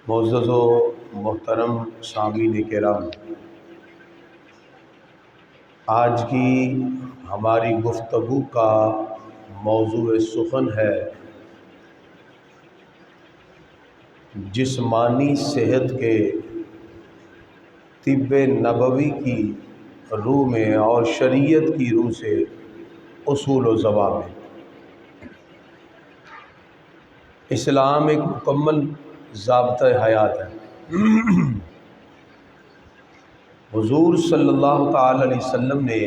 معزز و محترم سامعین کرام، آج کی ہماری گفتگو کا موضوع سخن ہے جسمانی صحت کے طب نبوی کی روح میں اور شریعت کی روح سے اصول و ضوابط۔ اسلام ایک مکمل ضابطۂ حیات ہے۔ حضور صلی اللہ تعالی علیہ وسلم نے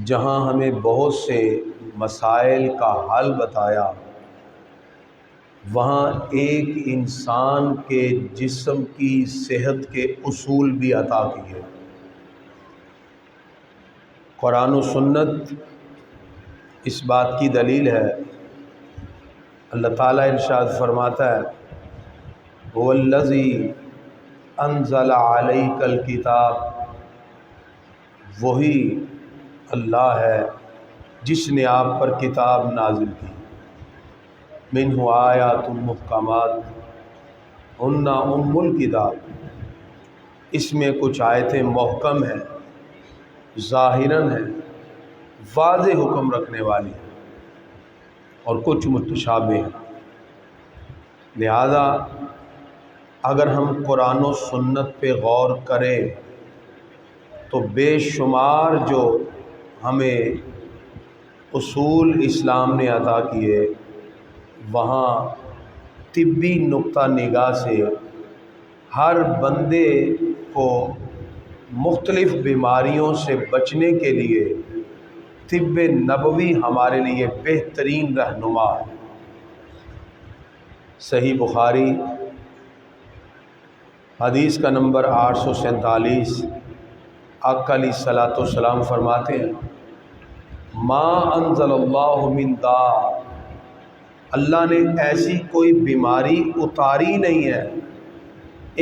جہاں ہمیں بہت سے مسائل کا حل بتایا، وہاں ایک انسان کے جسم کی صحت کے اصول بھی عطا کیے۔ قرآن و سنت اس بات کی دلیل ہے۔ اللہ تعالیٰ ارشاد فرماتا ہے، هو الذی انزل علیک الکتاب، وہی اللہ ہے جس نے آپ پر کتاب نازل کی۔ منہ آیات محکمات ہن ام الکتاب، اس میں کچھ آیتیں محکم ہیں، ظاہراً ہیں، واضح حکم رکھنے والی ہیں، اور کچھ متشابہ ہیں۔ لہذا اگر ہم قرآن و سنت پہ غور کریں تو بے شمار جو ہمیں اصول اسلام نے عطا کیے، وہاں طبی نقطہ نگاہ سے ہر بندے کو مختلف بیماریوں سے بچنے کے لیے طب نبوی ہمارے لیے بہترین رہنما ہے۔ صحیح بخاری حدیث کا نمبر 847، آقا علیہ الصلوۃ والسلام فرماتے ہیں، ما انزل اللہ من داء، اللہ نے ایسی کوئی بیماری اتاری نہیں ہے،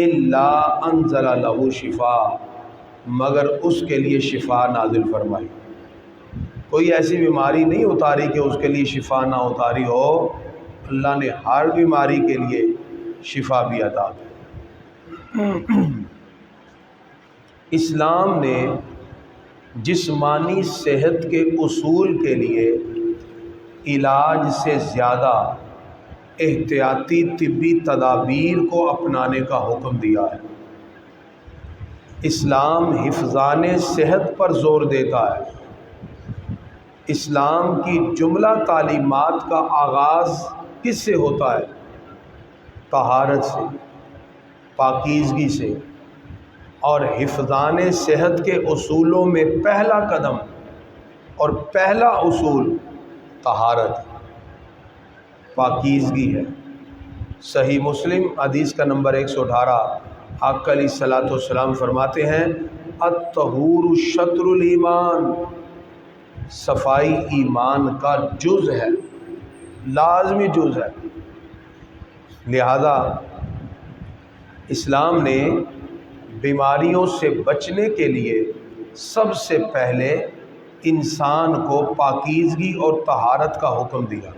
الا انزل لہ شفاء، مگر اس کے لیے شفا نازل فرمائی۔ کوئی ایسی بیماری نہیں اتاری کہ اس کے لیے شفا نہ اتاری ہو، اللہ نے ہر بیماری کے لیے شفا بھی عطا کی۔ اسلام نے جسمانی صحت کے اصول کے لیے علاج سے زیادہ احتیاطی طبی تدابیر کو اپنانے کا حکم دیا ہے۔ اسلام حفظان صحت پر زور دیتا ہے۔ اسلام کی جملہ تعلیمات کا آغاز کس سے ہوتا ہے؟ طہارت سے، پاکیزگی سے، اور حفظان صحت کے اصولوں میں پہلا قدم اور پہلا اصول طہارت ہے، پاکیزگی ہے۔ صحیح مسلم حدیث کا نمبر 118، آقا علیہ الصلوۃ والسلام فرماتے ہیں، الطہور شطر الایمان، صفائی ایمان کا جز ہے، لازمی جز ہے۔ لہذا اسلام نے بیماریوں سے بچنے کے لیے سب سے پہلے انسان کو پاکیزگی اور طہارت کا حکم دیا۔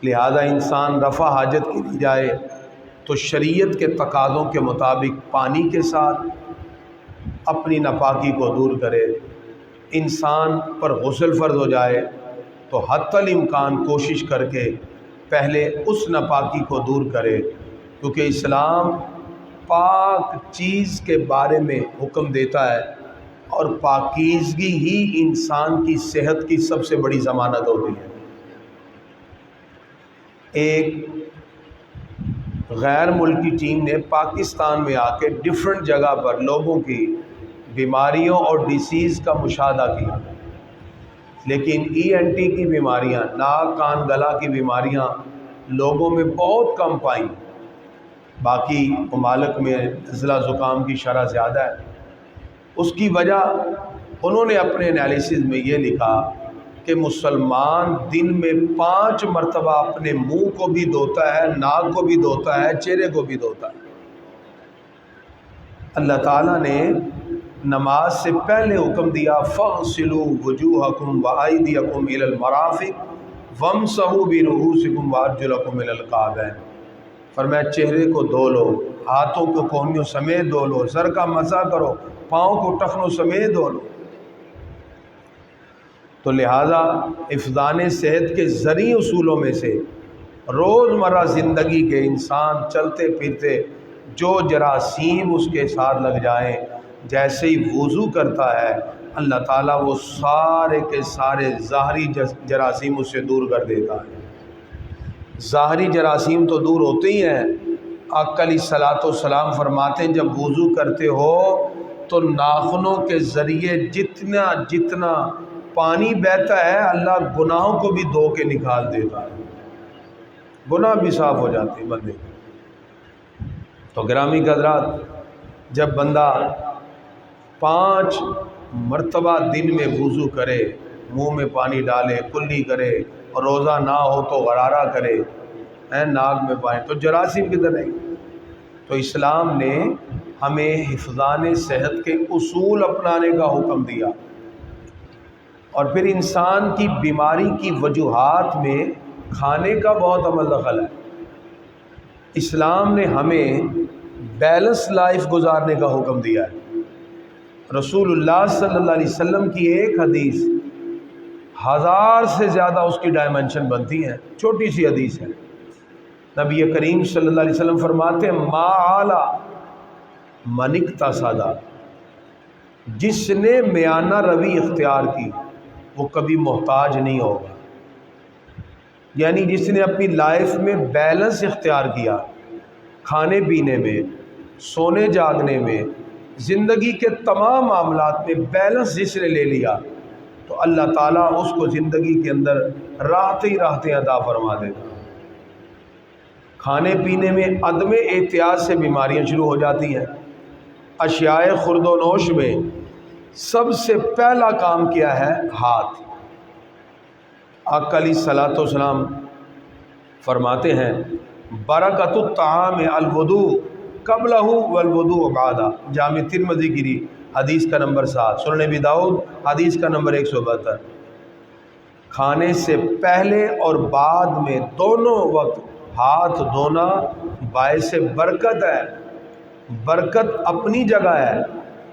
لہذا انسان رفع حاجت کے لیے جائے تو شریعت کے تقاضوں کے مطابق پانی کے ساتھ اپنی ناپاکی کو دور کرے۔ انسان پر غسل فرض ہو جائے تو حتی الامکان کوشش کر کے پہلے اس ناپاکی کو دور کرے، کیونکہ اسلام پاک چیز کے بارے میں حکم دیتا ہے، اور پاکیزگی ہی انسان کی صحت کی سب سے بڑی ضمانت ہوتی ہے۔ ایک غیر ملکی ٹیم نے پاکستان میں آ کے ڈیفرنٹ جگہ پر لوگوں کی بیماریوں اور ڈیسیز کا مشاہدہ کیا، لیکن ENT کی بیماریاں، ناک کان گلا کی بیماریاں لوگوں میں بہت کم پائیں۔ باقی ممالک میں نزلہ زکام کی شرح زیادہ ہے۔ اس کی وجہ انہوں نے اپنے انالیسز میں یہ لکھا کہ مسلمان دن میں 5 مرتبہ اپنے منہ کو بھی دھوتا ہے، ناک کو بھی دھوتا ہے، چہرے کو بھی دھوتا ہے۔ اللہ تعالیٰ نے نماز سے پہلے حکم دیا، فاغسلوا وجوہکم وایدیکم الی المرافق وامسحوا برؤوسکم وارجلکم الی الکعبین۔ فرمایا چہرے کو دھو لو، ہاتھوں کو کوہنیوں سمیت دھو لو، سر کا مسح کرو، پاؤں کو ٹخنوں سمیت دھو لو۔ تو لہٰذا حفظان صحت کے ذریعے اصولوں میں سے روزمرہ زندگی کے انسان چلتے پھرتے جو جراثیم اس کے ساتھ لگ جائیں، جیسے ہی وضو کرتا ہے اللہ تعالیٰ وہ سارے کے سارے ظاہری جراثیم اس سے دور کر دیتا ہے۔ ظاہری جراثیم تو دور ہوتے ہی ہیں۔ آقا علیہ الصلوۃ والسلام فرماتے ہیں جب وضو کرتے ہو تو ناخنوں کے ذریعے جتنا پانی بہتا ہے اللہ گناہوں کو بھی دھو کے نکال دیتا ہے، گناہ بھی صاف ہو جاتے ہیں بندے۔ تو گرامی حضرات، جب بندہ 5 مرتبہ دن میں وضو کرے، منہ میں پانی ڈالے، کلی کرے، اور روزہ نہ ہو تو غرارہ کرے، ناک میں پانی، تو جراثیم کدھر نہیں۔ تو اسلام نے ہمیں حفظان صحت کے اصول اپنانے کا حکم دیا، اور پھر انسان کی بیماری کی وجوہات میں کھانے کا بہت عمل دخل ہے۔ اسلام نے ہمیں بیلنس لائف گزارنے کا حکم دیا ہے۔ رسول اللہ صلی اللہ علیہ وسلم کی ایک حدیث 1000 سے زیادہ اس کی ڈائمنشن بنتی ہیں، چھوٹی سی حدیث ہے۔ نبی کریم صلی اللہ علیہ وسلم فرماتے ہیں ما اعلی من اقتصد، جس نے میانہ روی اختیار کی وہ کبھی محتاج نہیں ہوگا۔ یعنی جس نے اپنی لائف میں بیلنس اختیار کیا، کھانے پینے میں، سونے جاگنے میں، زندگی کے تمام معاملات میں بیلنس جس نے لے لیا تو اللہ تعالیٰ اس کو زندگی کے اندر راحتیں راحتیں عطا فرما دیتا۔ کھانے پینے میں عدم احتیاط سے بیماریاں شروع ہو جاتی ہیں۔ اشیاء خورد و نوش میں سب سے پہلا کام کیا ہے؟ ہاتھ۔ آقا علیہ الصلوۃ والسلام فرماتے ہیں برکت الطعام الوضوء قبلہ والوضوء بعدہ، جامع ترمذی کی حدیث کا نمبر 7، سنن ابی داؤد حدیث کا نمبر 172۔ کھانے سے پہلے اور بعد میں دونوں وقت ہاتھ دھونا باعث برکت ہے۔ برکت اپنی جگہ ہے،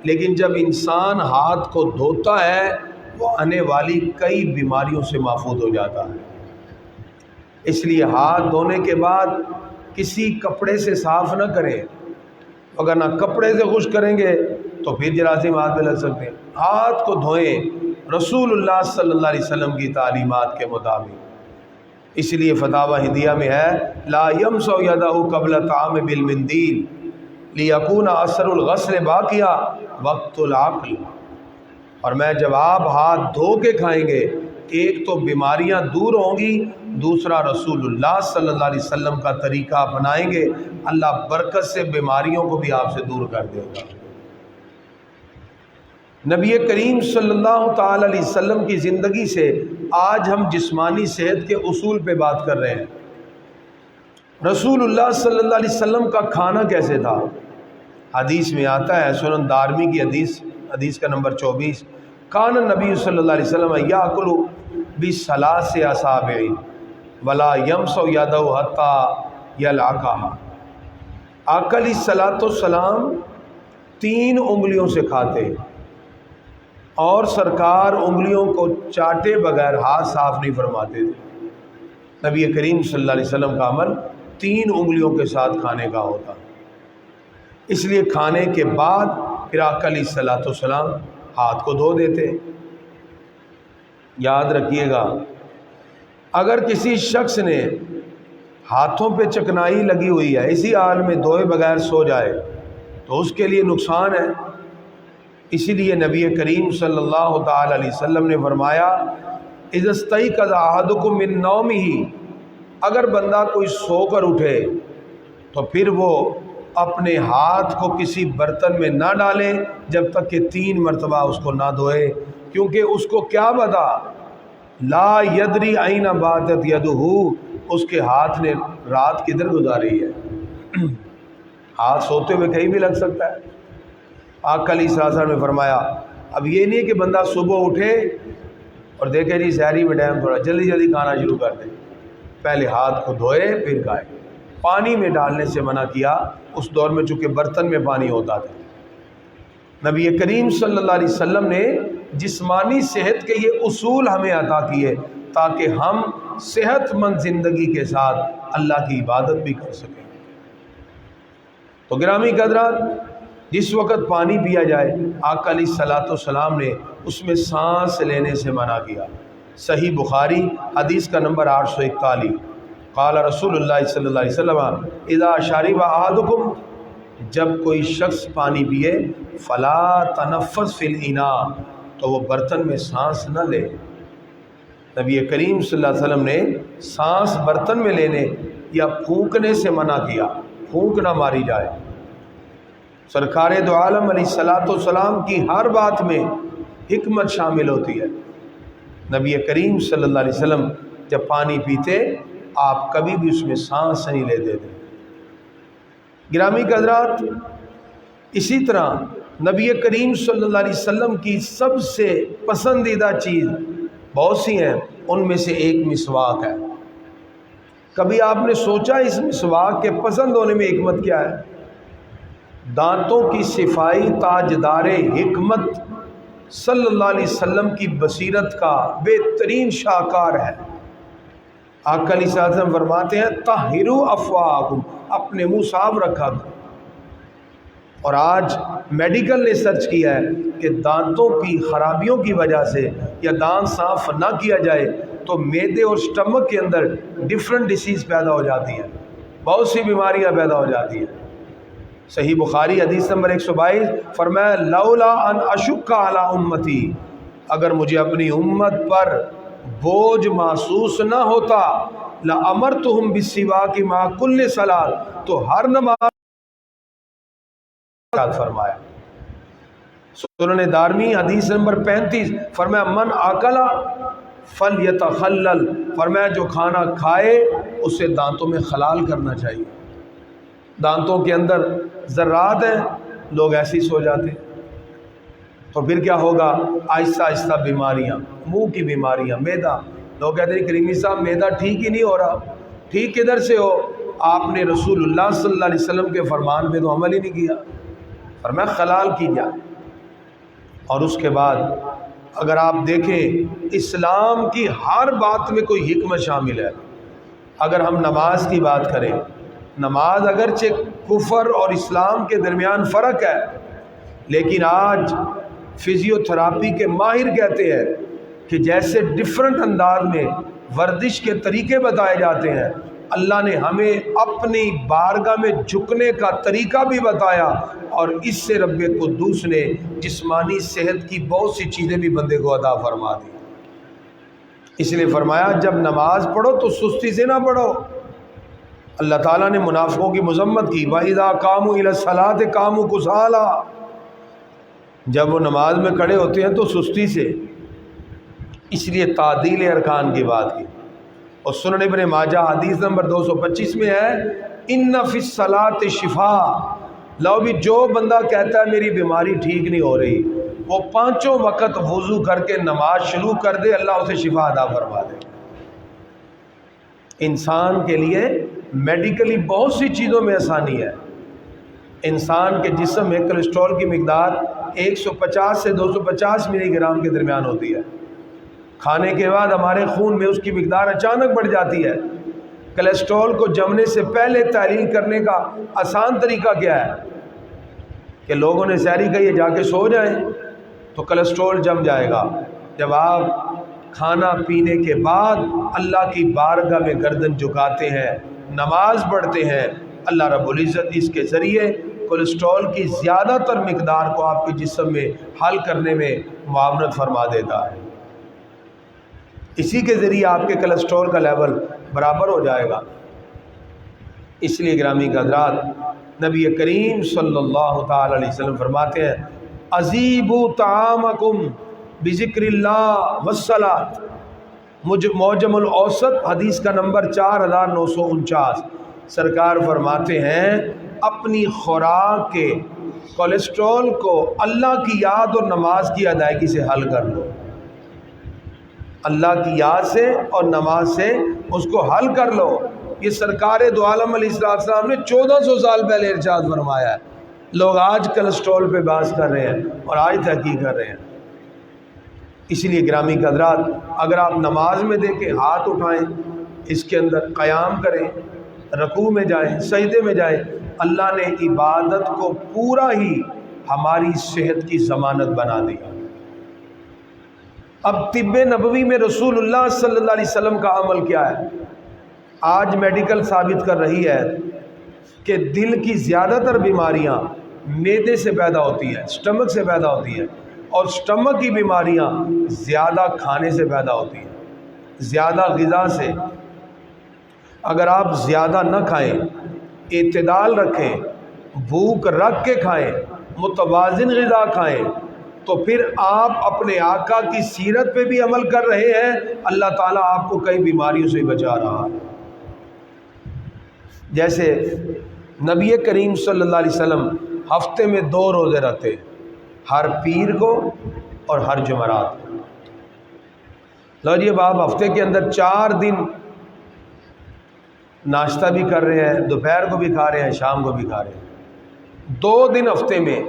لیکن جب انسان ہاتھ کو دھوتا ہے وہ آنے والی کئی بیماریوں سے محفوظ ہو جاتا ہے۔ اس لیے ہاتھ دھونے کے بعد کسی کپڑے سے صاف نہ کریں، اگر نہ کپڑے سے خشک کریں گے تو پھر جراثیم ہاتھ میں لگ سکتے ہیں۔ ہاتھ کو دھوئیں رسول اللہ صلی اللہ علیہ وسلم کی تعلیمات کے مطابق۔ اس لیے فتاوی ہندیہ میں ہے لا یمسح یدہ قبل طعام بالمندیل لیکون اثر الغسل باقیہ وقت العقل۔ اور میں جب آپ ہاتھ دھو کے کھائیں گے ایک تو بیماریاں دور ہوں گی، دوسرا رسول اللہ صلی اللہ علیہ وسلم کا طریقہ اپنائیں گے، اللہ برکت سے بیماریوں کو بھی آپ سے دور کر دے گا۔ نبی کریم صلی اللہ تعالی علیہ وسلم کی زندگی سے آج ہم جسمانی صحت کے اصول پہ بات کر رہے ہیں۔ رسول اللہ صلی اللہ علیہ وسلم کا کھانا کیسے تھا؟ حدیث میں آتا ہے، سنن دارمی کی حدیث کا نمبر 24، کان نبی صلی اللہ علیہ وسلم یاکل بثلاث اصابع ولا یمسح یدہ حتی یلعقھا۔ آقا علیہ الصلوۃ والسلام 3 انگلیوں سے کھاتے، اور سرکار انگلیوں کو چاٹے بغیر ہاتھ صاف نہیں فرماتے تھے۔ نبی کریم صلی اللہ علیہ وسلم کا عمل 3 انگلیوں کے ساتھ کھانے کا ہوتا، اس لیے کھانے کے بعد پھر آقا علیہ الصلوۃ والسلام ہاتھ کو دھو دیتے۔ یاد رکھیے گا، اگر کسی شخص نے ہاتھوں پہ چکنائی لگی ہوئی ہے اسی حال میں دھوئے بغیر سو جائے تو اس کے لیے نقصان ہے۔ اسی لیے نبی کریم صلی اللہ تعالی علیہ وسلم نے فرمایا اذا استيقظ احدكم من نومه، اگر بندہ کوئی سو کر اٹھے تو پھر وہ اپنے ہاتھ کو کسی برتن میں نہ ڈالے جب تک کہ 3 مرتبہ اس کو نہ دھوئے، کیونکہ اس کو کیا پتا لا یدری این باتت یدہ، اس کے ہاتھ نے رات کدھر گزاری ہے۔ ہاتھ سوتے ہوئے کہیں بھی لگ سکتا ہے۔ آقا علیہ السلام نے فرمایا اب یہ نہیں کہ بندہ صبح اٹھے اور دیکھے نہیں سحری میں ٹائم تھوڑا جلدی جلدی کھانا شروع کر دے، پہلے ہاتھ کو دھوئے پھر کھائے۔ پانی میں ڈالنے سے منع کیا۔ اس دور میں چونکہ برتن میں پانی ہوتا تھا۔ نبی کریم صلی اللہ علیہ وسلم نے جسمانی صحت کے یہ اصول ہمیں عطا کیے تاکہ ہم صحت مند زندگی کے ساتھ اللہ کی عبادت بھی کر سکیں۔ تو گرامی قدرات، جس وقت پانی پیا جائے آقا علیہ الصلوۃ والسلام نے اس میں سانس لینے سے منع کیا۔ صحیح بخاری حدیث کا نمبر 841، قال رسول اللہ صلی اللہ علیہ وسلم اذا شرب احدکم، جب کوئی شخص پانی پیے، فلا تنفس فی الاناء، تو وہ برتن میں سانس نہ لے۔ نبی کریم صلی اللہ علیہ وسلم نے سانس برتن میں لینے یا پھونکنے سے منع کیا، پھونک نہ ماری جائے۔ سرکار دو عالم علیہ الصلوۃ والسلام کی ہر بات میں حکمت شامل ہوتی ہے۔ نبی کریم صلی اللہ علیہ وسلم جب پانی پیتے آپ کبھی بھی اس میں سانس نہیں لیتے تھے۔ گرامی حضرات، اسی طرح نبی کریم صلی اللہ علیہ وسلم کی سب سے پسندیدہ چیز بہت سی ہیں، ان میں سے ایک مسواک ہے۔ کبھی آپ نے سوچا اس مسواک کے پسند ہونے میں حکمت کیا ہے؟ دانتوں کی صفائی تاجدار حکمت صلی اللہ علیہ وسلم کی بصیرت کا بہترین شاہکار ہے۔ آقا علیہ السلام فرماتے ہیں طہروا افواہکم، اپنے منہ صاف رکھا کرو۔ اور آج میڈیکل نے سرچ کیا ہے کہ دانتوں کی خرابیوں کی وجہ سے یا دانت صاف نہ کیا جائے تو معدے اور سٹمک کے اندر ڈیفرنٹ ڈیسیز پیدا ہو جاتی ہیں، بہت سی بیماریاں پیدا ہو جاتی ہیں۔ صحیح بخاری حدیث نمبر 122 فرمایا لولا ان اشق علی امتی، اگر مجھے اپنی امت پر بوجھ محسوس نہ ہوتا لامرتہم بالسواک مع کل صلاۃ، تو ہر نماز فرمایا۔ سنن دارمی حدیث نمبر 35 فرمایا من اکل فلیتخلل، فرمایا جو کھانا کھائے اسے دانتوں میں خلال کرنا چاہیے۔ دانتوں کے اندر ذرات ہیں، لوگ ایسے ہی سو جاتے ہیں، تو پھر کیا ہوگا؟ آہستہ آہستہ بیماریاں، منہ کی بیماریاں، معدہ، لوگ کہتے ہیں کریمی صاحب معدہ ٹھیک ہی نہیں ہو رہا۔ ٹھیک کدھر سے ہو؟ آپ نے رسول اللہ صلی اللہ علیہ وسلم کے فرمان پہ تو عمل ہی نہیں کیا۔ فرمایا خلال کی جائے۔ اور اس کے بعد اگر آپ دیکھیں اسلام کی ہر بات میں کوئی حکمت شامل ہے۔ اگر ہم نماز کی بات کریں، نماز اگرچہ کفر اور اسلام کے درمیان فرق ہے، لیکن آج فزیو تھراپی کے ماہر کہتے ہیں کہ جیسے ڈیفرنٹ انداز میں ورزش کے طریقے بتائے جاتے ہیں، اللہ نے ہمیں اپنی بارگاہ میں جھکنے کا طریقہ بھی بتایا، اور اس سے رب قدوس نے جسمانی صحت کی بہت سی چیزیں بھی بندے کو عطا فرما دی۔ اس لیے فرمایا جب نماز پڑھو تو سستی سے نہ پڑھو۔ اللہ تعالیٰ نے منافقوں کی مذمت کی، وَإِذَا قَامُوا إِلَى الصَّلَاةِ قَامُوا كُسَالَىٰ، جب وہ نماز میں کھڑے ہوتے ہیں تو سستی سے، اس لیے تعدیل ارکان کی بات کی۔ اور سنن ابن ماجہ حدیث نمبر 225 میں ہے اِنَّ فِي الصَّلَاةِ شِفَاء، لو بھی جو بندہ کہتا ہے میری بیماری ٹھیک نہیں ہو رہی، وہ 5 وقت وضو کر کے نماز شروع کر دے، اللہ اسے شفا عطا فرما دے۔ انسان کے لیے میڈیکلی بہت سی چیزوں میں آسانی ہے۔ انسان کے جسم میں کولیسٹرول کی مقدار 150 سے 250 ملی گرام کے درمیان ہوتی ہے۔ کھانے کے بعد ہمارے خون میں اس کی مقدار اچانک بڑھ جاتی ہے۔ کولیسٹرول کو جمنے سے پہلے تحلیل کرنے کا آسان طریقہ کیا ہے کہ لوگوں نے سحری کہی ہے جا کے سو جائیں تو کولیسٹرول جم جائے گا۔ جب آپ کھانا پینے کے بعد اللہ کی بارگاہ میں گردن جھکاتے ہیں، نماز پڑھتے ہیں، اللہ رب العزت اس کے ذریعے کولیسٹرول کی زیادہ تر مقدار کو آپ کے جسم میں حل کرنے میں معاونت فرما دیتا ہے۔ اسی کے ذریعے آپ کے کولیسٹرول کا لیول برابر ہو جائے گا۔ اس لیے گرامی حضرات، نبی کریم صلی اللہ تعالی علیہ وسلم فرماتے ہیں اذیبوا طعامکم بذکر اللہ والصلاۃ، معجم الاوسط حدیث کا نمبر 4949، سرکار فرماتے ہیں اپنی خوراک کے کولیسٹرول کو اللہ کی یاد اور نماز کی ادائیگی سے حل کر لو۔ اللہ کی یاد سے اور نماز سے اس کو حل کر لو، یہ سرکار دو عالم علیہ السلام نے 1400 سال پہلے ارشاد فرمایا ہے. لوگ آج کلسٹرول پہ بحث کر رہے ہیں اور آج تحقیق کر رہے ہیں. اسی لیے گرامی حضرات، اگر آپ نماز میں دیکھیں ہاتھ اٹھائیں، اس کے اندر قیام کریں، رکوع میں جائیں، سجدے میں جائیں، اللہ نے عبادت کو پورا ہی ہماری صحت کی ضمانت بنا دی. اب طب نبوی میں رسول اللہ صلی اللہ علیہ وسلم کا عمل کیا ہے؟ آج میڈیکل ثابت کر رہی ہے کہ دل کی زیادہ تر بیماریاں معدے سے پیدا ہوتی ہیں، سٹمک سے پیدا ہوتی ہیں، اور سٹمک کی بیماریاں زیادہ کھانے سے پیدا ہوتی ہیں، زیادہ غذا سے. اگر آپ زیادہ نہ کھائیں، اعتدال رکھیں، بھوک رکھ کے کھائیں، متوازن غذا کھائیں، تو پھر آپ اپنے آقا کی سیرت پہ بھی عمل کر رہے ہیں. اللہ تعالیٰ آپ کو کئی بیماریوں سے بچا رہا ہے. جیسے نبی کریم صلی اللہ علیہ وسلم ہفتے میں 2 روزے رکھتے، ہر پیر کو اور ہر جمعرات کو. لو جی، اب آپ ہفتے کے اندر 4 دن ناشتہ بھی کر رہے ہیں، دوپہر کو بھی کھا رہے ہیں، شام کو بھی کھا رہے ہیں. 2 دن ہفتے میں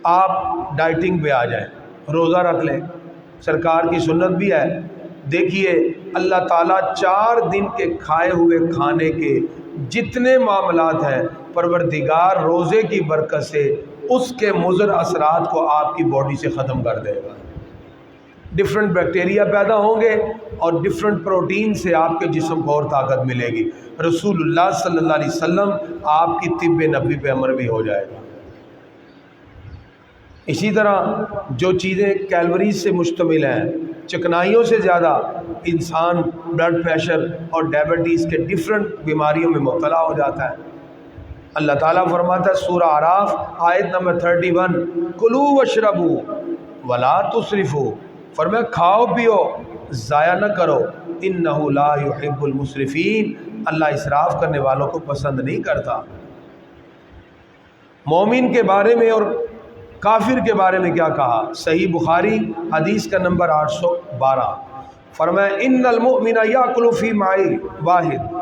آپ ڈائٹنگ پہ آ جائیں، روزہ رکھ لیں. سرکار کی سنت بھی ہے. دیکھیے اللہ تعالیٰ 4 دن کے کھائے ہوئے کھانے کے جتنے معاملات ہیں، پروردگار روزے کی برکت سے اس کے مضر اثرات کو آپ کی باڈی سے ختم کر دے گا. ڈفرنٹ بیکٹیریا پیدا ہوں گے اور ڈفرنٹ پروٹین سے آپ کے جسم کو اور طاقت ملے گی. رسول اللہ صلی اللہ علیہ وسلم آپ کی طب نبوی پہ عمل بھی ہو جائے گا. اسی طرح جو چیزیں کیلوریز سے مشتمل ہیں، چکنائیوں سے زیادہ انسان بلڈ پریشر اور ڈائبٹیز کے ڈفرنٹ بیماریوں میں مبتلا ہو جاتا ہے. اللہ تعالیٰ فرماتا ہے سورہ اعراف آیت نمبر 31، کلوا واشربوا ولا تسرفوا، فرمایا کھاؤ پیو، ضائع نہ کرو، انہ لا یحب المسرفین، اللہ اسراف کرنے والوں کو پسند نہیں کرتا. مومن کے بارے میں اور کافر کے بارے میں کیا کہا؟ صحیح بخاری حدیث کا نمبر 812، فرمایا ان المؤمن یاکل فی معی واحد،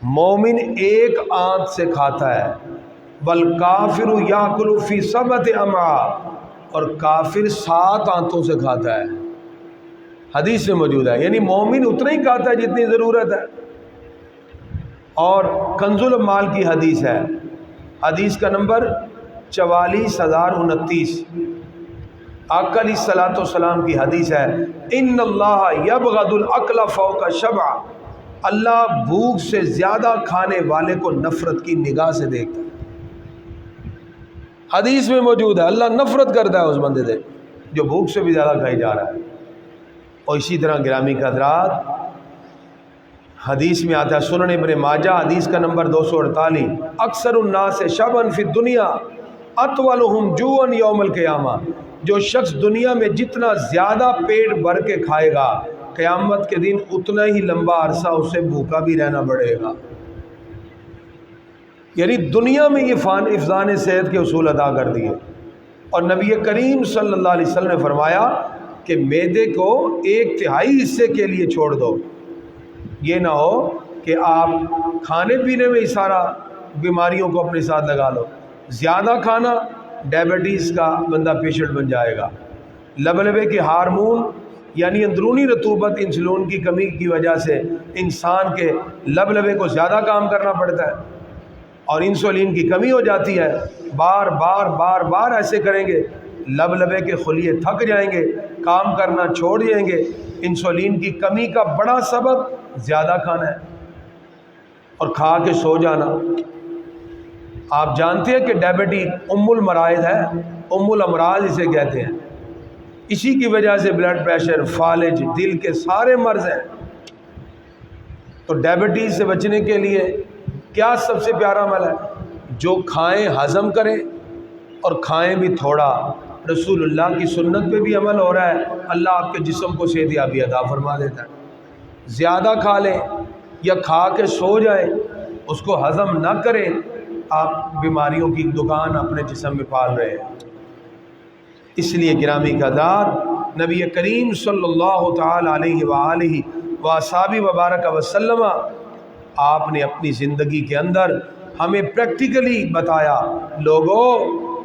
مومن ایک آنت سے کھاتا ہے، والکافر یاکل فی 7 امعاء، اور کافر 7 آنتوں سے کھاتا ہے. حدیث میں موجود ہے، یعنی مومن اتنا ہی کھاتا ہے جتنی ضرورت ہے. اور کنز المال کی حدیث ہے، حدیث کا نمبر 44029، آقا علیہ الصلوۃ والسلام کی حدیث ہے، ان اللہ یبغض الاکل فوق 7، اللہ بھوک سے زیادہ کھانے والے کو نفرت کی نگاہ سے دیکھتا ہے. حدیث میں موجود ہے، اللہ نفرت کرتا ہے اس بندے سے جو بھوک سے بھی زیادہ کھائی جا رہا ہے. اور اسی طرح گرامی حضرات حدیث میں آتا ہے، سنن ابن ماجہ حدیث کا نمبر 248، اکثر الناس شبعا فی الدنیا اطولہم جوعا یوم القیامہ، جو شخص دنیا میں جتنا زیادہ پیٹ بھر کے کھائے گا، قیامت کے دن اتنا ہی لمبا عرصہ اسے بھوکا بھی رہنا پڑے گا. یعنی دنیا میں یہ افزان صحت کے اصول ادا کر دیے. اور نبی کریم صلی اللہ علیہ وسلم نے فرمایا کہ معدے کو 1/3 حصے کے لیے چھوڑ دو. یہ نہ ہو کہ آپ کھانے پینے میں ہی سارا بیماریوں کو اپنے ساتھ لگا لو. زیادہ کھانا ڈائبٹیز کا بندہ پیشنٹ بن جائے گا. لبلبے کے ہارمون یعنی اندرونی رطوبت انسولین کی کمی کی وجہ سے انسان کے لبلبے کو زیادہ کام کرنا پڑتا ہے اور انسولین کی کمی ہو جاتی ہے. بار بار ایسے کریں گے، لبلبے کے خلیے تھک جائیں گے، کام کرنا چھوڑ دیں گے. انسولین کی کمی کا بڑا سبب زیادہ کھانا ہے اور کھا کے سو جانا. آپ جانتے ہیں کہ ڈائبٹیز ام المراض ہے، ام الامراض اسے کہتے ہیں. اسی کی وجہ سے بلڈ پریشر، فالج، دل کے سارے مرض ہیں. تو ڈائبٹیز سے بچنے کے لیے کیا سب سے پیارا عمل ہے؟ جو کھائیں ہضم کریں اور کھائیں بھی تھوڑا. رسول اللہ کی سنت پہ بھی عمل ہو رہا ہے، اللہ آپ کے جسم کو صحت یابی عطا فرما دیتا ہے. زیادہ کھا لیں یا کھا کے سو جائیں، اس کو ہضم نہ کریں، آپ بیماریوں کی دکان اپنے جسم میں پال رہے ہیں. اس لیے گرامی حضرات نبی کریم صلی اللہ تعالی علیہ وآلہ وصحبہ وبارک وسلم آپ نے اپنی زندگی کے اندر ہمیں پریکٹیکلی بتایا، لوگوں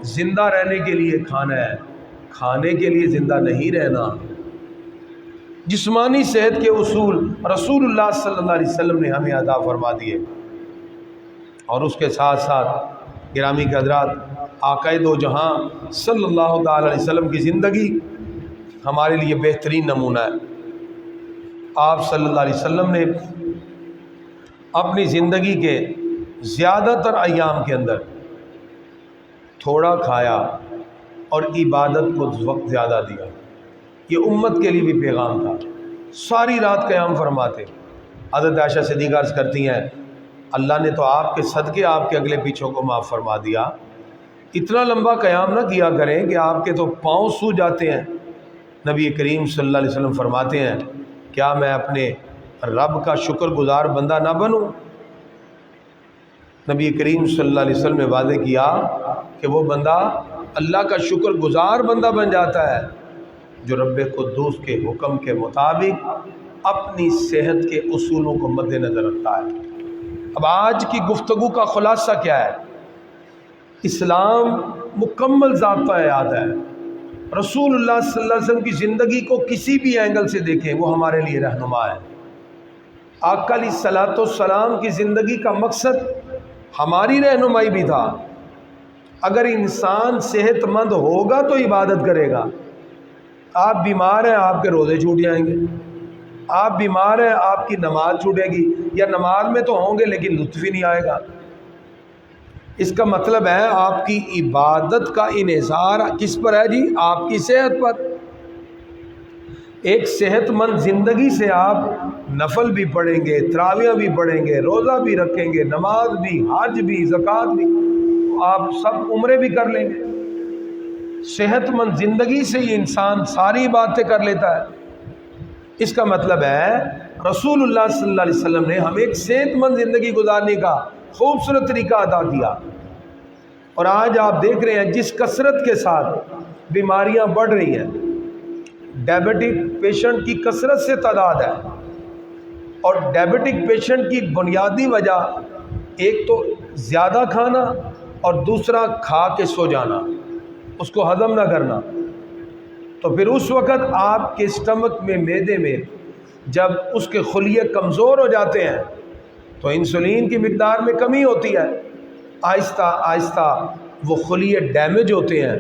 زندہ رہنے کے لیے کھانا ہے، کھانے کے لیے زندہ نہیں رہنا۔ جسمانی صحت کے اصول رسول اللہ صلی اللہ علیہ وسلم نے ہمیں عطا فرما دیے، اور اس کے ساتھ ساتھ گرامی کے حضرات، آقا دو جہاں صلی اللہ تعالی علیہ وسلم کی زندگی ہمارے لیے بہترین نمونہ ہے۔ آپ صلی اللہ علیہ وسلم نے اپنی زندگی کے زیادہ تر ایام کے اندر تھوڑا کھایا اور عبادت کو وقت زیادہ دیا۔ یہ امت کے لیے بھی پیغام تھا، ساری رات قیام فرماتے۔ حضرت عائشہ صدیقہ عرض کرتی ہیں، اللہ نے تو آپ کے صدقے آپ کے اگلے پیچھوں کو معاف فرما دیا، اتنا لمبا قیام نہ کیا کریں کہ آپ کے تو پاؤں سو جاتے ہیں۔ نبی کریم صلی اللہ علیہ وسلم فرماتے ہیں، کیا میں اپنے رب کا شکر گزار بندہ نہ بنوں؟ نبی کریم صلی اللہ علیہ وسلم نے واضح کیا کہ وہ بندہ اللہ کا شکر گزار بندہ بن جاتا ہے جو رب قدوس کے حکم کے مطابق اپنی صحت کے اصولوں کو مد نظر رکھتا ہے۔ اب آج کی گفتگو کا خلاصہ کیا ہے؟ اسلام مکمل ضابطہ حیات ہے۔ رسول اللہ صلی اللہ علیہ وسلم کی زندگی کو کسی بھی اینگل سے دیکھیں وہ ہمارے لیے رہنما ہے۔ آقا علیہ الصلوۃ والسلام کی زندگی کا مقصد ہماری رہنمائی بھی تھا۔ اگر انسان صحت مند ہوگا تو عبادت کرے گا۔ آپ بیمار ہیں، آپ کے روزے چھوٹ جائیں گے۔ آپ بیمار ہیں، آپ کی نماز چھوٹے گی، یا نماز میں تو ہوں گے لیکن لطف ہی نہیں آئے گا۔ اس کا مطلب ہے آپ کی عبادت کا انحصار کس پر ہے جی؟ آپ کی صحت پر۔ ایک صحت مند زندگی سے آپ نفل بھی پڑھیں گے، تراویح بھی پڑھیں گے، روزہ بھی رکھیں گے، نماز بھی، حج بھی، زکوٰۃ بھی، آپ سب عمرے بھی کر لیں گے۔ صحت مند زندگی سے یہ انسان ساری باتیں کر لیتا ہے۔ اس کا مطلب ہے رسول اللہ صلی اللہ علیہ وسلم نے ہمیں ایک صحت مند زندگی گزارنے کا خوبصورت طریقہ عطا کیا، اور آج آپ دیکھ رہے ہیں جس کثرت کے ساتھ بیماریاں بڑھ رہی ہیں، ڈائبٹک پیشنٹ کی کثرت سے تعداد ہے، اور ڈائبٹک پیشنٹ کی بنیادی وجہ ایک تو زیادہ کھانا اور دوسرا کھا کے سو جانا، اس کو ہضم نہ کرنا۔ تو پھر اس وقت آپ کے اسٹمک میں، معدے میں جب اس کے خلیے کمزور ہو جاتے ہیں تو انسولین کی مقدار میں کمی ہوتی ہے، آہستہ آہستہ وہ خلیے ڈیمیج ہوتے ہیں،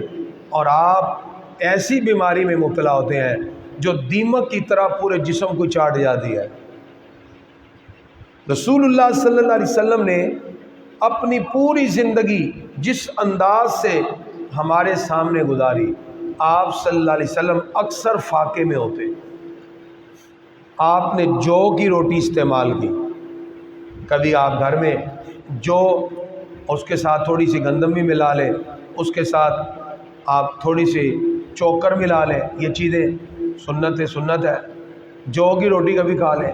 اور آپ ایسی بیماری میں مبتلا ہوتے ہیں جو دیمک کی طرح پورے جسم کو چاٹ جاتی ہے۔ رسول اللہ صلی اللہ علیہ وسلم نے اپنی پوری زندگی جس انداز سے ہمارے سامنے گزاری، آپ صلی اللہ علیہ وسلم اکثر فاقے میں ہوتے، آپ نے جو کی روٹی استعمال کی۔ کبھی آپ گھر میں جو، اس کے ساتھ تھوڑی سی گندم بھی ملا لیں، اس کے ساتھ آپ تھوڑی سی چوکر ملا لیں، یہ چیزیں سنت ہے۔ جو کی روٹی کبھی کھا لیں۔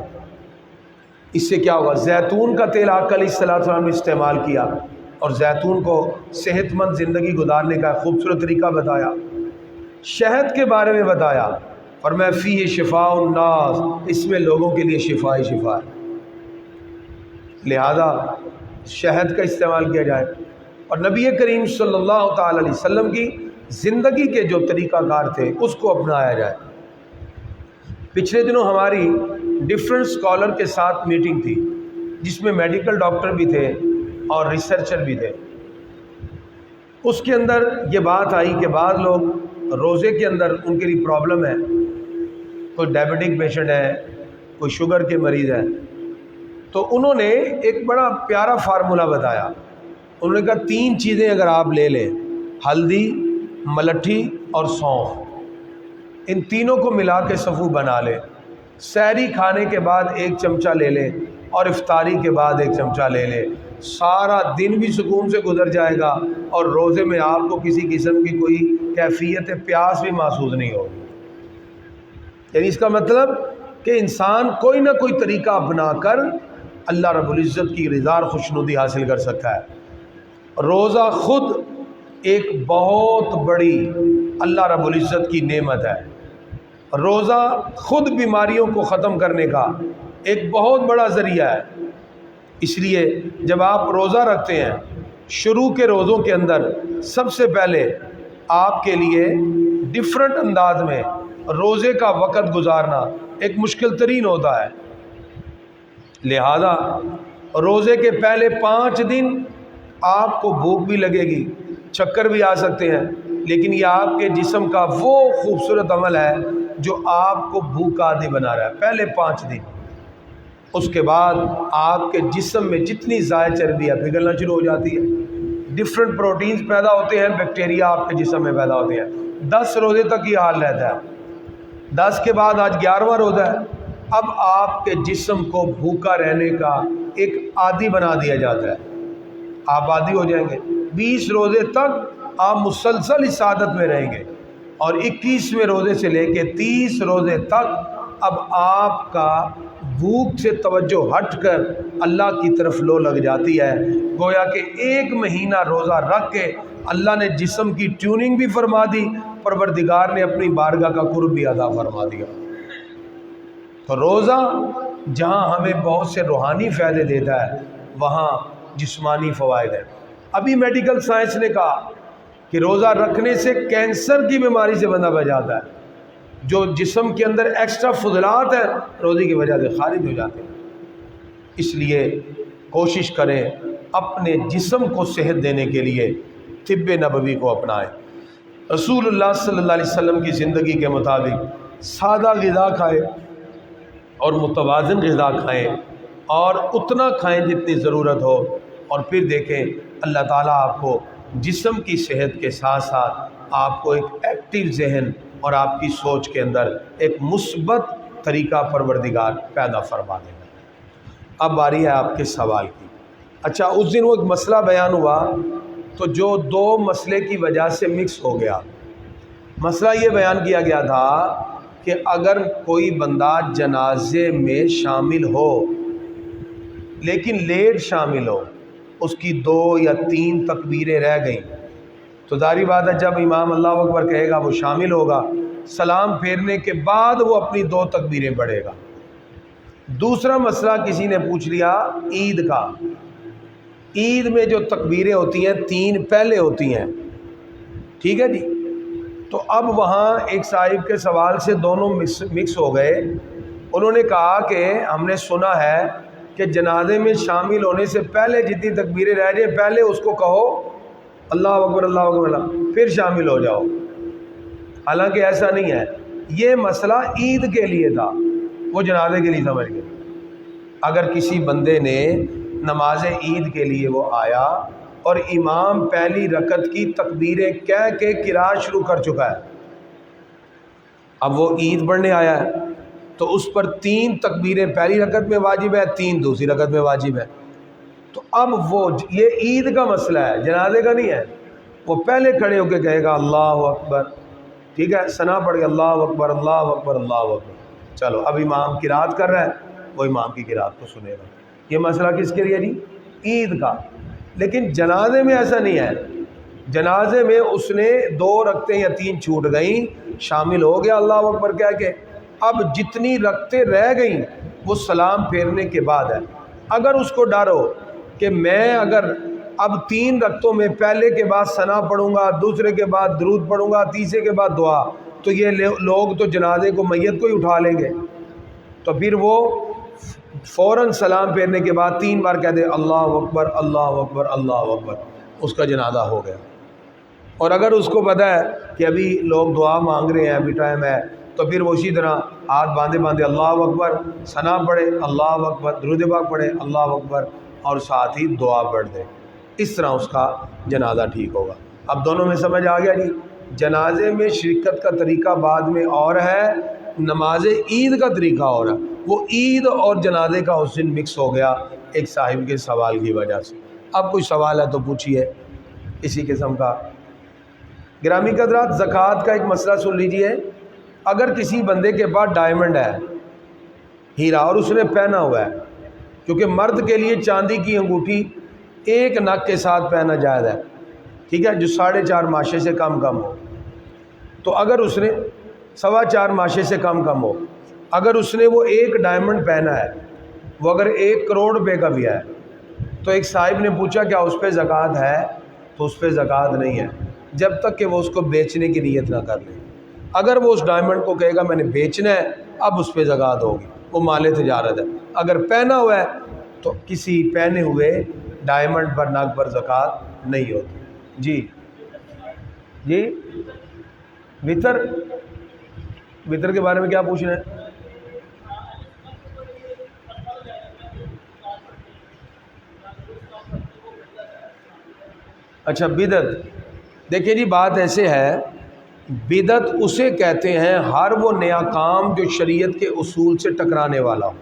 اس سے کیا ہوگا؟ زیتون کا تیل آقا علیہ السلام نے استعمال کیا، اور زیتون کو صحت مند زندگی گزارنے کا خوبصورت طریقہ بتایا۔ شہد کے بارے میں بتایا، اور میں فیہ شفاء الناس، اس میں لوگوں کے لیے شفا ہی شفا ہے، لہذا شہد کا استعمال کیا جائے، اور نبی کریم صلی اللہ تعالی علیہ وسلم کی زندگی کے جو طریقہ کار تھے اس کو اپنایا جائے۔ پچھلے دنوں ہماری ڈفرینٹ اسکالر کے ساتھ میٹنگ تھی، جس میں میڈیکل ڈاکٹر بھی تھے اور ریسرچر بھی تھے۔ اس کے اندر یہ بات آئی کہ بعض لوگ روزے کے اندر ان کے لیے پرابلم ہے، کوئی ڈائبٹک پیشنٹ ہے، کوئی شوگر کے مریض ہے، تو انہوں نے ایک بڑا پیارا فارمولہ بتایا۔ انہوں نے کہا 3 چیزیں اگر آپ لے لیں، ہلدی، ملٹھی اور سونف، ان تینوں کو ملا کے صفو بنا لیں، سحری کھانے کے بعد 1 چمچہ لے لیں، اور افطاری کے بعد 1 چمچہ لے لیں، سارا دن بھی سکون سے گزر جائے گا، اور روزے میں آپ کو کسی قسم کی کوئی کیفیت پیاس بھی محسوس نہیں ہوگی۔ یعنی اس کا مطلب کہ انسان کوئی نہ کوئی طریقہ اپنا کر اللہ رب العزت کی رضا اور خوشنودی حاصل کر سکتا ہے۔ روزہ خود ایک بہت بڑی اللہ رب العزت کی نعمت ہے۔ روزہ خود بیماریوں کو ختم کرنے کا ایک بہت بڑا ذریعہ ہے۔ اس لیے جب آپ روزہ رکھتے ہیں، شروع کے روزوں کے اندر سب سے پہلے آپ کے لیے ڈیفرنٹ انداز میں روزے کا وقت گزارنا ایک مشکل ترین ہوتا ہے، لہذا روزے کے پہلے 5 دن آپ کو بھوک بھی لگے گی، چکر بھی آ سکتے ہیں، لیکن یہ آپ کے جسم کا وہ خوبصورت عمل ہے جو آپ کو بھوک عادی بنا رہا ہے پہلے 5 دن۔ اس کے بعد آپ کے جسم میں جتنی زائد چربی ہے پگھلنا شروع ہو جاتی ہے، ڈفرینٹ پروٹینز پیدا ہوتے ہیں، بیکٹیریا آپ کے جسم میں پیدا ہوتے ہیں۔ 10 روزے تک یہ حال رہتا ہے، 10 کے بعد آج 11واں روزہ ہے، اب آپ کے جسم کو بھوکا رہنے کا ایک عادی بنا دیا جاتا ہے، آپ عادی ہو جائیں گے۔ 20 روزے تک آپ مسلسل اس عادت میں رہیں گے، اور 21ویں روزے سے لے کے 30 روزے تک اب آپ کا بھوک سے توجہ ہٹ کر اللہ کی طرف لو لگ جاتی ہے، گویا کہ 1 مہینہ روزہ رکھ کے اللہ نے جسم کی ٹیوننگ بھی فرما دی، پروردگار نے اپنی بارگاہ کا قرب بھی ادا فرما دیا۔ تو روزہ جہاں ہمیں بہت سے روحانی فائدے دیتا ہے، وہاں جسمانی فوائد ہیں۔ ابھی میڈیکل سائنس نے کہا کہ روزہ رکھنے سے کینسر کی بیماری سے بندہ بچ جاتا ہے، جو جسم کے اندر ایکسٹرا فضلات ہیں روزے کی وجہ سے خارج ہو جاتے ہیں۔ اس لیے کوشش کریں اپنے جسم کو صحت دینے کے لیے طب نبوی کو اپنائیں، رسول اللہ صلی اللہ علیہ وسلم کی زندگی کے مطابق سادہ غذا کھائیں اور متوازن غذا کھائیں، اور اتنا کھائیں جتنی ضرورت ہو، اور پھر دیکھیں اللہ تعالیٰ آپ کو جسم کی صحت کے ساتھ ساتھ آپ کو ایک ایکٹیو ذہن اور آپ کی سوچ کے اندر ایک مثبت طریقہ پروردگار پیدا فرما دے گا۔ اب باری ہے آپ کے سوال کی۔ اچھا، اس دن وہ ایک مسئلہ بیان ہوا تو جو 2 مسئلے کی وجہ سے مکس ہو گیا۔ مسئلہ یہ بیان کیا گیا تھا کہ اگر کوئی بندہ جنازے میں شامل ہو لیکن لیٹ شامل ہو، اس کی 2 یا 3 تکبیریں رہ گئیں، تو ظاہری بات ہے جب امام اللہ اکبر کہے گا وہ شامل ہوگا، سلام پھیرنے کے بعد وہ اپنی 2 تکبیریں پڑھے گا۔ دوسرا مسئلہ کسی نے پوچھ لیا عید کا۔ عید میں جو تکبیریں ہوتی ہیں 3 پہلے ہوتی ہیں، ٹھیک ہے جی؟ تو اب وہاں ایک صاحب کے سوال سے دونوں مکس ہو گئے۔ انہوں نے کہا کہ ہم نے سنا ہے کہ جنازے میں شامل ہونے سے پہلے جتنی تکبیریں رہ جائیں پہلے اس کو کہو اللہ اکبر اللہ اکبر اللہ، پھر شامل ہو جاؤ۔ حالانکہ ایسا نہیں ہے، یہ مسئلہ عید کے لیے تھا، وہ جنازے کے لیے سمجھ گئے۔ اگر کسی بندے نے نماز عید کے لیے وہ آیا اور امام پہلی رکعت کی تکبیریں کہہ کے قرات شروع کر چکا ہے، اب وہ عید پڑھنے آیا ہے تو اس پر 3 تکبیریں پہلی رکعت میں واجب ہے، 3 دوسری رکعت میں واجب ہے۔ تو اب وہ یہ عید کا مسئلہ ہے، جنازے کا نہیں ہے۔ وہ پہلے کھڑے ہو کے کہے گا اللہ اکبر، ٹھیک ہے، ثنا پڑھ کے اللہ اکبر اللہ اکبر اللہ اکبر، چلو اب امام قرات کر رہا ہے، وہ امام کی قرات کو سنے گا۔ یہ مسئلہ کس کے لیے جی؟ عید کا۔ لیکن جنازے میں ایسا نہیں ہے، جنازے میں اس نے 2 رکعتیں یا 3 چھوٹ گئیں، شامل ہو گیا اللہ اکبر کہہ کے، اب جتنی رکعتیں رہ گئیں وہ سلام پھیرنے کے بعد ہے۔ اگر اس کو ڈر ہو کہ میں اگر اب 3 رکعتوں میں پہلے کے بعد ثنا پڑھوں گا، دوسرے کے بعد درود پڑھوں گا، تیسرے کے بعد دعا، تو یہ لوگ تو جنازے کو میت کو ہی اٹھا لیں گے، تو پھر وہ فوراً سلام پھیرنے کے بعد 3 بار کہہ دے اللہ اکبر اللہ اکبر اللہ اکبر، اس کا جنازہ ہو گیا۔ اور اگر اس کو پتہ ہے کہ ابھی لوگ دعا مانگ رہے ہیں، ابھی ٹائم ہے، تو پھر وہ اسی طرح ہاتھ باندھے باندھے اللہ اکبر، ثنا پڑھے اللہ اکبر، درود پاک پڑھے اللہ اکبر، اور ساتھ ہی دعا پڑھ دے، اس طرح اس کا جنازہ ٹھیک ہوگا۔ اب دونوں میں سمجھ آ گیا جی؟ جنازے میں شرکت کا طریقہ بعد میں اور ہے، نماز عید کا طریقہ اور ہے۔ وہ عید اور جنازے کا اس دن مکس ہو گیا ایک صاحب کے سوال کی وجہ سے۔ اب کوئی سوال ہے تو پوچھیے اسی قسم کا۔ گرامی قدرات، زکوٰۃ کا ایک مسئلہ سن لیجئے۔ اگر کسی بندے کے پاس ڈائمنڈ ہے، ہیرا، اور اس نے پہنا ہوا ہے، کیونکہ مرد کے لیے چاندی کی انگوٹھی 1 نگ کے ساتھ پہنا جائز ہے، ٹھیک ہے، جو 4.5 ماشے سے کم ہو، تو اگر اس نے 4.25 ماشے سے کم ہو، اگر اس نے وہ 1 ڈائمنڈ پہنا ہے، وہ اگر 1 کروڑ روپے کا بھی ہے تو ایک صاحب نے پوچھا کیا اس پہ زکوٰۃ ہے؟ تو اس پہ زکوٰۃ نہیں ہے جب تک کہ وہ اس کو بیچنے کی نیت نہ کر لے۔ اگر وہ اس ڈائمنڈ کو کہے گا میں نے بیچنا ہے، اب اس پہ زکوٰۃ ہوگی، وہ مال تجارت ہے۔ اگر پہنا ہوا ہے تو کسی پہنے ہوئے ڈائمنڈ پر نگ پر زکوٰۃ نہیں ہوتی۔ جی جی وطر کے بارے میں کیا پوچھنا ہے؟ اچھا بدعت، دیکھیں جی بات ایسے ہے، بدعت اسے کہتے ہیں ہر وہ نیا کام جو شریعت کے اصول سے ٹکرانے والا ہو۔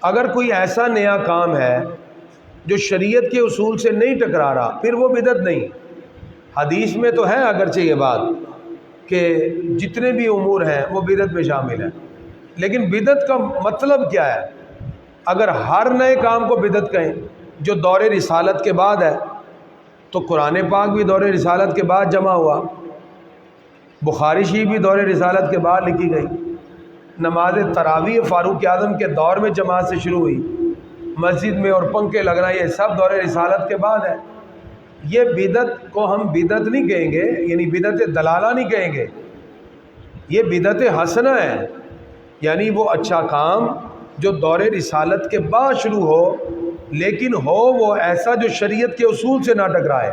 اگر کوئی ایسا نیا کام ہے جو شریعت کے اصول سے نہیں ٹکرا رہا، پھر وہ بدعت نہیں۔ حدیث میں تو ہے اگرچہ یہ بات کہ جتنے بھی امور ہیں وہ بدعت میں شامل ہیں، لیکن بدعت کا مطلب کیا ہے؟ اگر ہر نئے کام کو بدعت کہیں جو دور رسالت کے بعد ہے، تو قرآن پاک بھی دور رسالت کے بعد جمع ہوا، بخاری شریف بھی دور رسالت کے بعد لکھی گئی، نماز تراویح فاروق اعظم کے دور میں جماعت سے شروع ہوئی، مسجد میں اور پنکھے لگنا یہ سب دور رسالت کے بعد ہے۔ یہ بدعت کو ہم بدعت نہیں کہیں گے، یعنی بدعت دلالہ نہیں کہیں گے، یہ بدعت حسنہ ہے، یعنی وہ اچھا کام جو دور رسالت کے بعد شروع ہو لیکن ہو وہ ایسا جو شریعت کے اصول سے نہ ٹکرائے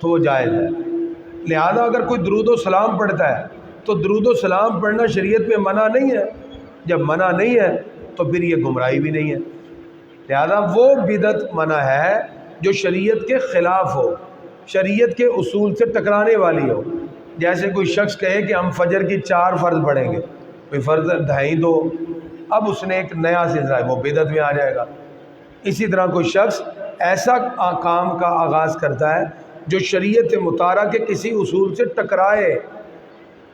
تو وہ جائز ہے۔ لہذا اگر کوئی درود و سلام پڑھتا ہے تو درود و سلام پڑھنا شریعت میں منع نہیں ہے، جب منع نہیں ہے تو پھر یہ گمراہی بھی نہیں ہے۔ لہذا وہ بدعت منع ہے جو شریعت کے خلاف ہو، شریعت کے اصول سے ٹکرانے والی ہو۔ جیسے کوئی شخص کہے کہ ہم فجر کی 4 فرض پڑھیں گے، کوئی فرض ڈھائی دو، اب اس نے ایک نیا سلسلہ ہے، وہ بدعت میں آ جائے گا۔ اسی طرح کوئی شخص ایسا کام کا آغاز کرتا ہے جو شریعت مطالعہ کے کسی اصول سے ٹکرائے،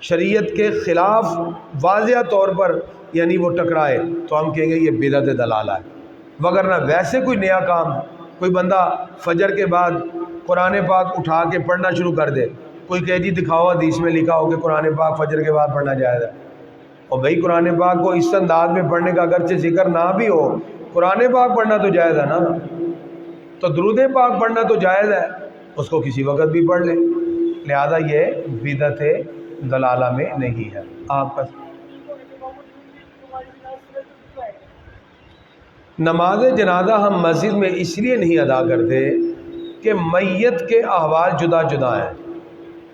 شریعت کے خلاف واضح طور پر یعنی وہ ٹکرائے، تو ہم کہیں گے یہ بدعت دلالہ ہے۔ وگرنہ ویسے کوئی نیا کام، کوئی بندہ فجر کے بعد قرآن پاک اٹھا کے پڑھنا شروع کر دے، کوئی کہے جی دکھاؤ حدیث میں لکھا ہو کہ قرآن پاک فجر کے بعد پڑھنا جائز ہے، اور بھائی قرآن پاک کو اس انداز میں پڑھنے کا اگرچہ ذکر نہ بھی ہو، قرآن پاک پڑھنا تو جائز ہے نا، تو درود پاک پڑھنا تو جائز ہے، اس کو کسی وقت بھی پڑھ لے۔ لہذا یہ بدعت دلالہ میں نہیں ہے۔ آپ کا نماز جنازہ ہم مسجد میں اس لیے نہیں ادا کرتے کہ میت کے احوال جدا جدا ہیں،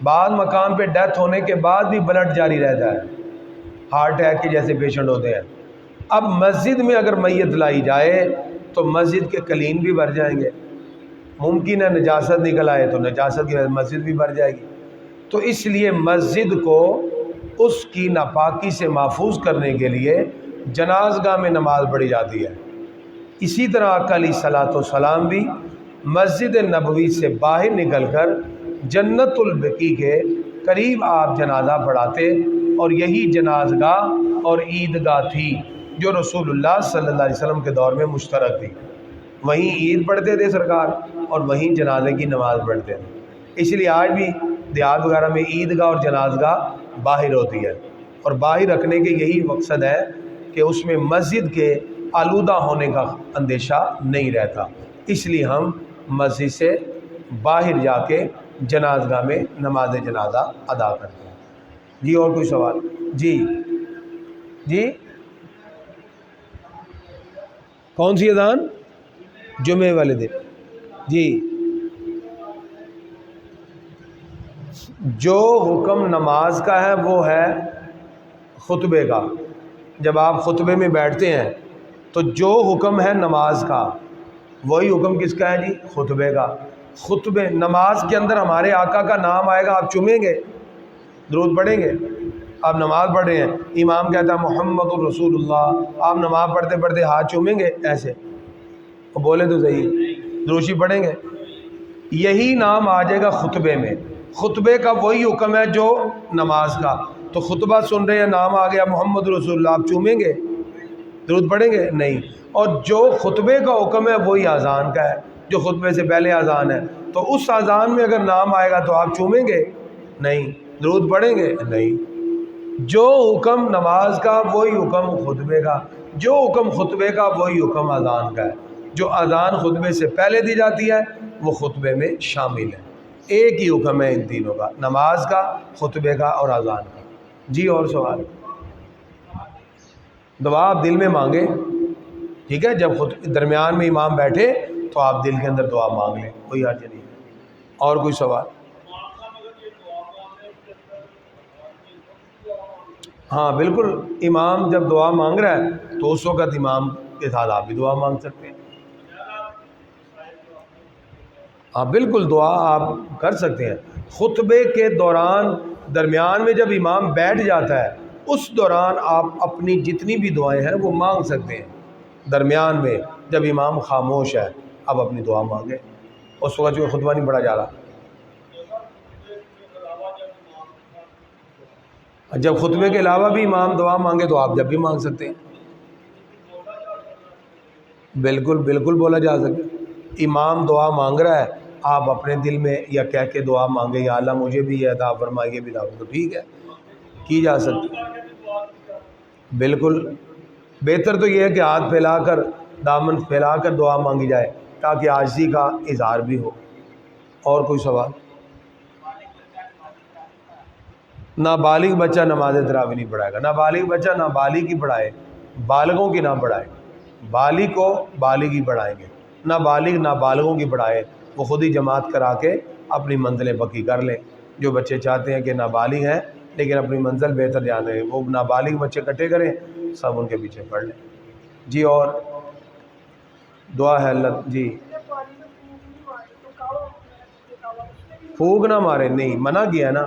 بعض مقام پہ ڈیتھ ہونے کے بعد بھی بلڈ جاری رہتا ہے، ہارٹ اٹیک کے جیسے پیشنٹ ہوتے ہیں۔ اب مسجد میں اگر میت لائی جائے تو مسجد کے کلین بھی بھر جائیں گے، ممکن ہے نجاست نکل آئے تو نجاست کی وجہ سے مسجد بھی بھر جائے گی، تو اس لیے مسجد کو اس کی ناپاکی سے محفوظ کرنے کے لیے جنازگاہ میں نماز پڑھی جاتی ہے۔ اسی طرح آقا علیہ الصلوۃ والسلام بھی مسجد نبوی سے باہر نکل کر جنت البقیع کے قریب آپ جنازہ پڑھاتے، اور یہی جنازگاہ اور عیدگاہ تھی جو رسول اللہ صلی اللہ علیہ وسلم کے دور میں مشترک تھی، وہیں عید پڑھتے تھے سرکار اور وہیں جنازے کی نماز پڑھتے تھے۔ اس لیے آج بھی دیہات وغیرہ میں عیدگاہ اور جنازگاہ باہر ہوتی ہے، اور باہر رکھنے کے یہی مقصد ہے کہ اس میں مسجد کے آلودہ ہونے کا اندیشہ نہیں رہتا، اس لیے ہم مسجد سے باہر جا کے جنازگاہ میں نماز جنازہ ادا کرتے ہیں۔ جی اور کوئی سوال؟ جی جی کون سی اذان؟ جمعے والے دن؟ جی جو حکم نماز کا ہے وہ ہے خطبے کا۔ جب آپ خطبے میں بیٹھتے ہیں تو جو حکم ہے نماز کا وہی حکم کس کا ہے جی؟ خطبے کا۔ خطبے نماز کے اندر ہمارے آقا کا نام آئے گا، آپ چومیں گے، درود پڑھیں گے۔ آپ نماز پڑھ رہے ہیں، امام کہتا ہے محمد الرسول اللہ، آپ نماز پڑھتے پڑھتے ہاتھ چومیں گے ایسے، تو بولے تو صحیح، دروشی پڑھیں گے، یہی نام آ جائے گا خطبے میں۔ خطبے کا وہی حکم ہے جو نماز کا۔ تو خطبہ سن رہے ہیں، نام آ گیا محمد رسول اللہ، آپ چومیں گے، درود پڑھیں گے؟ نہیں۔ اور جو خطبے کا حکم ہے وہی اذان کا ہے، جو خطبے سے پہلے اذان ہے، تو اس اذان میں اگر نام آئے گا تو آپ چومیں گے؟ نہیں۔ درود پڑھیں گے؟ نہیں۔ جو حکم نماز کا وہی حکم خطبے کا، جو حکم خطبے کا وہی حکم اذان کا ہے۔ جو اذان خطبے سے پہلے دی جاتی ہے وہ خطبے میں شامل ہے۔ ایک ہی حکم ہے ان تینوں کا، نماز کا، خطبے کا اور اذان کا۔ جی اور سوال؟ دعا آپ دل میں مانگے، ٹھیک ہے، جب درمیان میں امام بیٹھے تو آپ دل کے اندر دعا مانگ لیں، کوئی حرج نہیں۔ اور کوئی سوال؟ ہاں بالکل، امام جب دعا مانگ رہا ہے تو اس وقت امام کے ساتھ آپ بھی دعا مانگ سکتے ہیں۔ ہاں بالکل، دعا آپ کر سکتے ہیں خطبے کے دوران، درمیان میں جب امام بیٹھ جاتا ہے اس دوران آپ اپنی جتنی بھی دعائیں ہیں وہ مانگ سکتے ہیں۔ درمیان میں جب امام خاموش ہے آپ اپنی دعا مانگیں، اس وقت جو خطبہ نہیں پڑھا جا رہا۔ جب خطبے کے علاوہ بھی امام دعا مانگے تو آپ جب بھی مانگ سکتے ہیں، بالکل بالکل بولا جا سکتا۔ امام دعا مانگ رہا ہے، آپ اپنے دل میں یا کہہ کے دعا مانگے، یا اللہ مجھے بھی یہ عطا فرمائے، یہ بھی عطا، تو ٹھیک ہے، کی جا سکتی۔ بالکل بہتر تو یہ ہے کہ ہاتھ پھیلا کر، دامن پھیلا کر دعا مانگی جائے تاکہ عاجزی کا اظہار بھی ہو۔ اور کوئی سوال؟ نابالغ بچہ نماز تراویح نہیں پڑھائے گا، نابالغ بچہ نابالغ کی پڑھائے، بالغوں کی نہ پڑھائے۔ بالغ کو بالغ ہی پڑھائیں گے، نابالغ نابالغوں کی پڑھائے، وہ خود ہی جماعت کرا کے اپنی منزلیں پکی کر لیں۔ جو بچے چاہتے ہیں کہ نابالغ ہیں لیکن اپنی منزل بہتر جان رہے ہیں، وہ نابالغ بچے اکٹھے کریں، سب ان کے پیچھے پڑھ لیں۔ جی اور دعا ہے اللہ جی پھونک نہ مارے، نہیں منع کیا نا،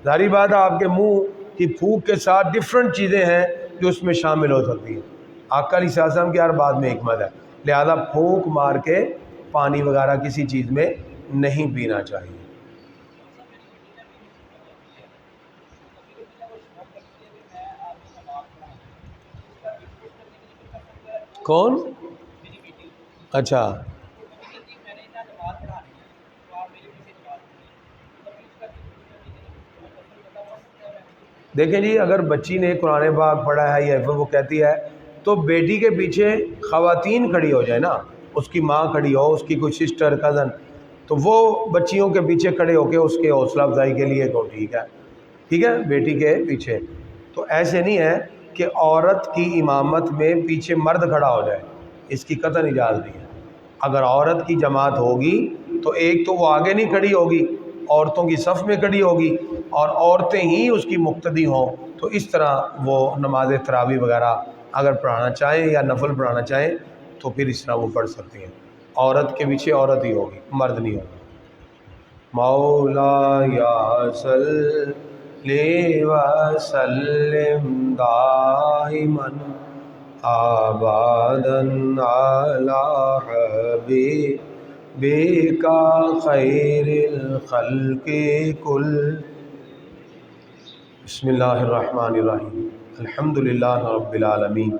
ظاہری بات ہے آپ کے منہ کی پھونک کے ساتھ ڈفرینٹ چیزیں ہیں جو اس میں شامل ہو سکتی ہیں۔ آقا علیہ السلام کی ہر بات میں حکمت ہے، لہذا پھونک مار کے پانی وغیرہ کسی چیز میں نہیں پینا چاہیے۔ کون؟ اچھا دیکھیں جی، اگر بچی نے قرآن پاک پڑھا ہے یا پھر وہ کہتی ہے تو بیٹی کے پیچھے خواتین کھڑی ہو جائے نا، اس کی ماں کھڑی ہو، اس کی کوئی سسٹر کزن، تو وہ بچیوں کے پیچھے کھڑے ہو کے اس کے حوصلہ افزائی کے لیے تو ٹھیک ہے، ٹھیک ہے، بیٹی کے پیچھے۔ تو ایسے نہیں ہے کہ عورت کی امامت میں پیچھے مرد کھڑا ہو جائے، اس کی قطعاً اجازت نہیں ہے۔ اگر عورت کی جماعت ہوگی تو ایک تو وہ آگے نہیں کھڑی ہوگی، عورتوں کی صف میں کھڑی ہوگی، اور عورتیں ہی اس کی مقتدی ہوں، تو اس طرح وہ نماز تراویح وغیرہ اگر پڑھانا چاہیں یا نفل پڑھانا چاہیں تو پھر اس طرح وہ پڑھ سکتی ہیں۔ عورت کے پیچھے عورت ہی ہوگی، مرد نہیں ہوگا۔ مولا یا صلی وسلم دائما ابدا علی حبیبک خیر الخلق کل۔ بسم اللہ الرحمن الرحیم، الحمد للہ رب العالمین،